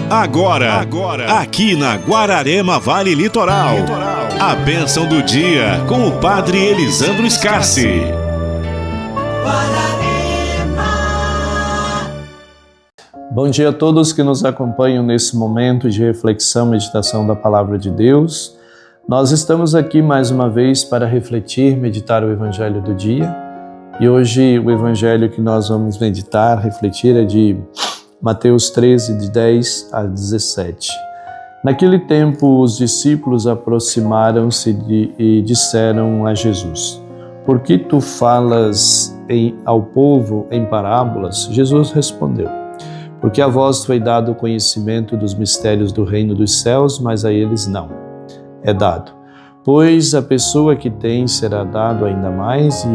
Agora, aqui na Guararema Vale Litoral, a bênção do dia com o Padre Elisandro Scarsi. Bom dia a todos que nos acompanham nesse momento de reflexão, meditação da Palavra de Deus. Nós estamos aqui mais uma vez para refletir, meditar o Evangelho do dia. E hoje o Evangelho que nós vamos meditar, refletir é de Mateus 13, de 10 a 17. Naquele tempo, os discípulos aproximaram-se e disseram a Jesus: Por que tu falas ao povo em parábolas? Jesus respondeu: Porque a vós foi dado o conhecimento dos mistérios do reino dos céus, mas a eles não é dado. Pois a pessoa que tem será dado ainda mais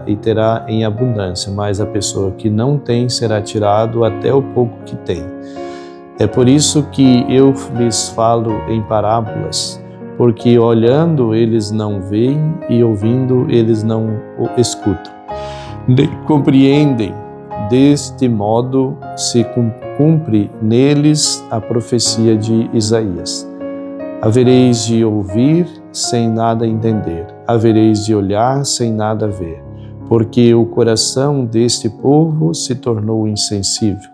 e terá em abundância, mas a pessoa que não tem será tirado até o pouco que tem. É por isso que eu lhes falo em parábolas, porque olhando eles não veem e ouvindo eles não escutam. Nem compreendem. Deste modo se cumpre neles a profecia de Isaías. Havereis de ouvir sem nada entender, havereis de olhar sem nada ver, porque o coração deste povo se tornou insensível.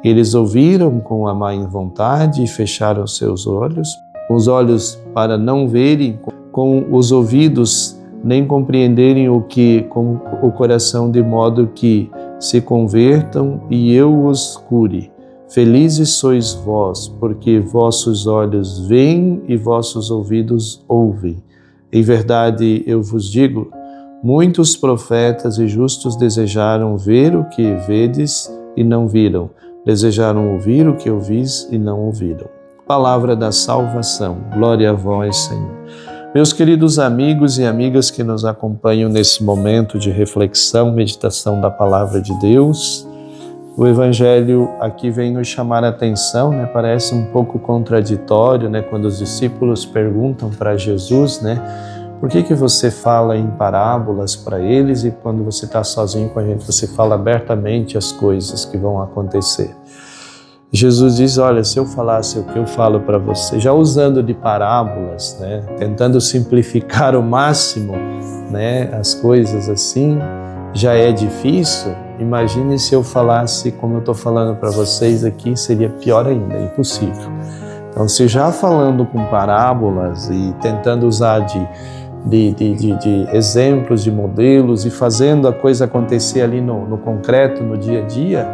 Eles ouviram com a má vontade e fecharam seus olhos, com os olhos para não verem, com os ouvidos nem compreenderem com o coração, de modo que se convertam e eu os cure. Felizes sois vós, porque vossos olhos veem e vossos ouvidos ouvem. Em verdade, eu vos digo, muitos profetas e justos desejaram ver o que vedes e não viram, desejaram ouvir o que ouvis e não ouviram. Palavra da salvação. Glória a vós, Senhor. Meus queridos amigos e amigas que nos acompanham nesse momento de reflexão, meditação da Palavra de Deus, o Evangelho aqui vem nos chamar a atenção, parece um pouco contraditório, quando os discípulos perguntam para Jesus, por que você fala em parábolas para eles e quando você está sozinho com a gente, você fala abertamente as coisas que vão acontecer. Jesus diz, olha, se eu falasse o que eu falo para você, já usando de parábolas, tentando simplificar ao máximo as coisas assim, já é difícil. Imagine se eu falasse como eu estou falando para vocês aqui, seria pior ainda, impossível. Então, se já falando com parábolas e tentando usar de exemplos, de modelos e fazendo a coisa acontecer ali no concreto, no dia a dia,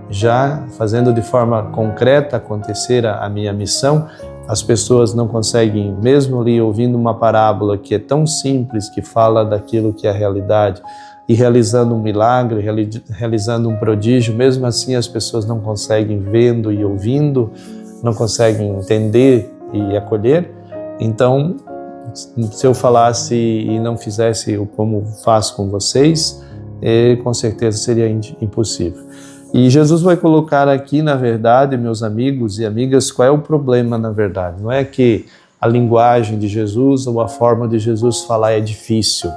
já fazendo de forma concreta acontecer a minha missão, as pessoas não conseguem, mesmo ali ouvindo uma parábola que é tão simples, que fala daquilo que é a realidade, e realizando um milagre, realizando um prodígio, mesmo assim as pessoas não conseguem, vendo e ouvindo, não conseguem entender e acolher. Então, se eu falasse e não fizesse como faço com vocês, com certeza seria impossível. E Jesus vai colocar aqui, na verdade, meus amigos e amigas, qual é o problema, na verdade. Não é que a linguagem de Jesus ou a forma de Jesus falar é difícil,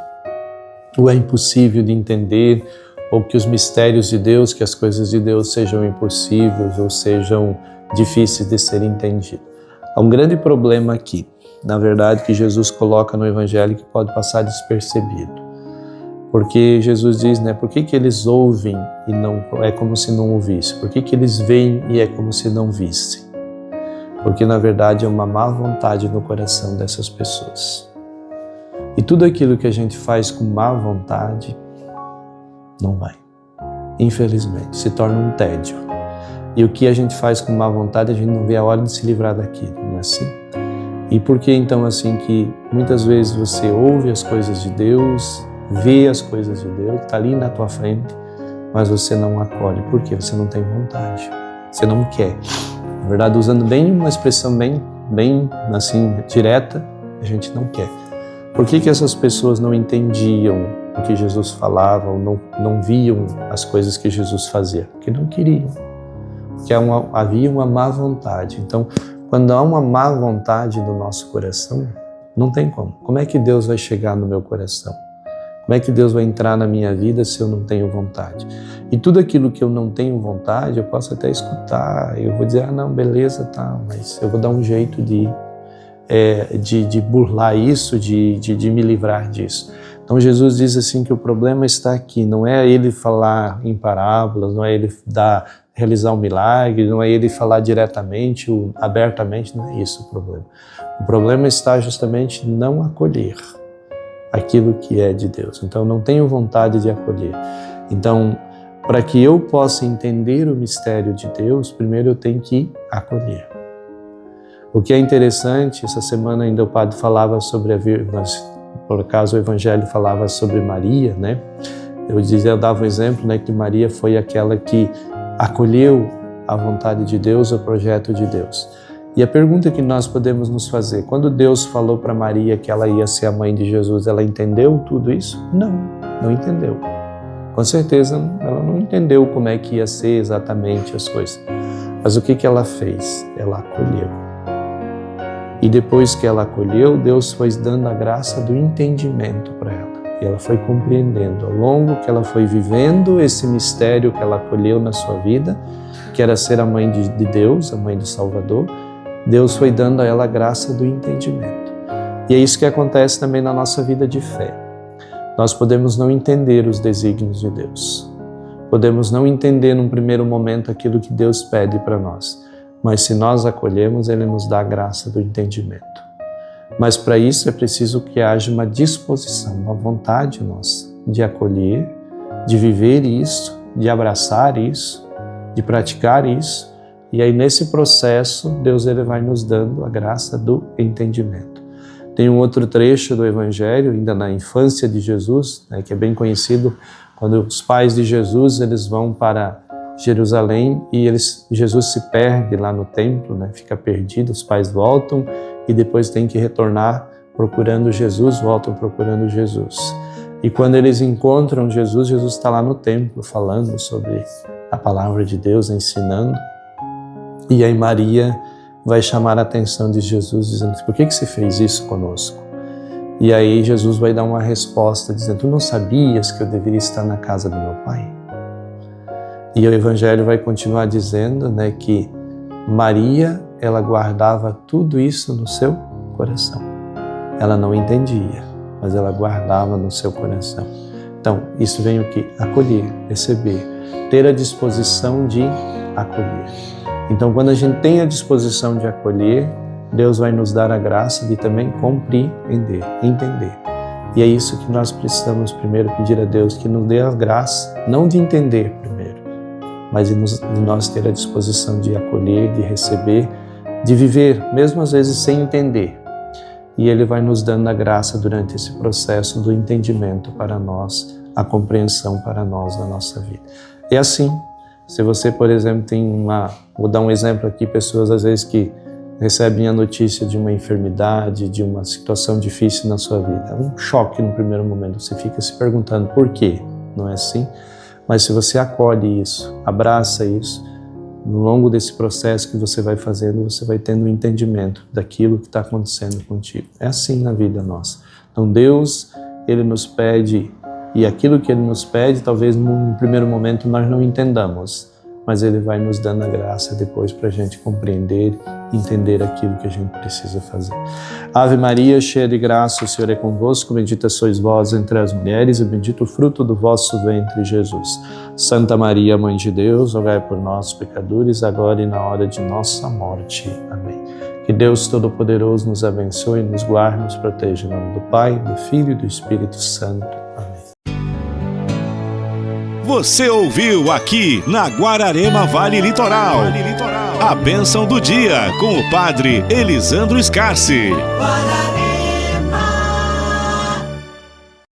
ou é impossível de entender, ou que os mistérios de Deus, que as coisas de Deus sejam impossíveis ou sejam difíceis de ser entendidas. Há um grande problema aqui, na verdade, que Jesus coloca no Evangelho que pode passar despercebido. Porque Jesus diz, por que eles ouvem e não é como se não ouvissem? Por que eles veem e é como se não vissem? Porque, na verdade, é uma má vontade no coração dessas pessoas. E tudo aquilo que a gente faz com má vontade, não vai. Infelizmente, se torna um tédio. E o que a gente faz com má vontade, a gente não vê a hora de se livrar daquilo, não é assim? E por que então assim que muitas vezes você ouve as coisas de Deus, vê as coisas de Deus, está ali na tua frente, mas você não acolhe? Por quê? Você não tem vontade, você não quer. Na verdade, usando bem uma expressão bem assim, direta, a gente não quer. Por que essas pessoas não entendiam o que Jesus falava, ou não viam as coisas que Jesus fazia? Porque não queriam, porque havia uma má vontade. Então, quando há uma má vontade no nosso coração, não tem como. Como é que Deus vai chegar no meu coração? Como é que Deus vai entrar na minha vida se eu não tenho vontade? E tudo aquilo que eu não tenho vontade, eu posso até escutar, eu vou dizer, não, beleza, tá, mas eu vou dar um jeito de burlar isso, de me livrar disso. Então Jesus diz assim que o problema está aqui, não é ele falar em parábolas, não é ele realizar um milagre, não é ele falar diretamente, abertamente, não é isso o problema. O problema está justamente em não acolher aquilo que é de Deus. Então, não tenho vontade de acolher. Então, para que eu possa entender o mistério de Deus, primeiro eu tenho que acolher. O que é interessante, essa semana ainda o padre falava sobre por acaso o Evangelho falava sobre Maria, né? Eu dava um exemplo, né, que Maria foi aquela que acolheu a vontade de Deus, o projeto de Deus. E a pergunta que nós podemos nos fazer, quando Deus falou para Maria que ela ia ser a mãe de Jesus, ela entendeu tudo isso? Não entendeu. Com certeza ela não entendeu como é que ia ser exatamente as coisas. Mas o que ela fez? Ela acolheu. E depois que ela acolheu, Deus foi dando a graça do entendimento para ela. E ela foi compreendendo ao longo que ela foi vivendo esse mistério que ela acolheu na sua vida, que era ser a mãe de Deus, a mãe do Salvador. Deus foi dando a ela a graça do entendimento. E é isso que acontece também na nossa vida de fé. Nós podemos não entender os desígnios de Deus. Podemos não entender num primeiro momento aquilo que Deus pede para nós. Mas se nós acolhemos, Ele nos dá a graça do entendimento. Mas para isso é preciso que haja uma disposição, uma vontade nossa de acolher, de viver isso, de abraçar isso, de praticar isso. E aí nesse processo, Deus ele vai nos dando a graça do entendimento. Tem um outro trecho do Evangelho, ainda na infância de Jesus, né, que é bem conhecido, quando os pais de Jesus eles vão para Jerusalém e Jesus se perde lá no templo, né, fica perdido, os pais voltam e depois tem que retornar procurando Jesus, voltam procurando Jesus. E quando eles encontram Jesus, Jesus está lá no templo falando sobre a palavra de Deus, ensinando. E aí Maria vai chamar a atenção de Jesus, dizendo, por que você fez isso conosco? E aí Jesus vai dar uma resposta, dizendo, tu não sabias que eu deveria estar na casa do meu pai? E o Evangelho vai continuar dizendo, né, que Maria, ela guardava tudo isso no seu coração. Ela não entendia, mas ela guardava no seu coração. Então, isso vem o quê? Acolher, receber, ter a disposição de acolher. Então, quando a gente tem a disposição de acolher, Deus vai nos dar a graça de também compreender, entender. E é isso que nós precisamos primeiro pedir a Deus, que nos dê a graça, não de entender primeiro, mas de nós ter a disposição de acolher, de receber, de viver, mesmo às vezes sem entender. E Ele vai nos dando a graça durante esse processo do entendimento para nós, a compreensão para nós na nossa vida. É assim. Se você, por exemplo, vou dar um exemplo aqui, pessoas às vezes que recebem a notícia de uma enfermidade, de uma situação difícil na sua vida. É um choque no primeiro momento, você fica se perguntando por quê, não é assim? Mas se você acolhe isso, abraça isso, no longo desse processo que você vai fazendo, você vai tendo um entendimento daquilo que está acontecendo contigo. É assim na vida nossa. Então Deus, Ele nos pede, e aquilo que Ele nos pede, talvez no primeiro momento nós não entendamos, mas Ele vai nos dando a graça depois para a gente compreender, entender aquilo que a gente precisa fazer. Ave Maria, cheia de graça, o Senhor é convosco, bendita sois vós entre as mulheres e bendito o fruto do vosso ventre, Jesus. Santa Maria, Mãe de Deus, rogai por nós, pecadores, agora e na hora de nossa morte. Amém. Que Deus Todo-Poderoso nos abençoe, nos guarde, nos proteja. Em nome do Pai, do Filho e do Espírito Santo. Amém. Você ouviu aqui na Guararema Vale Litoral. A bênção do dia com o Padre Elisandro Scarsi.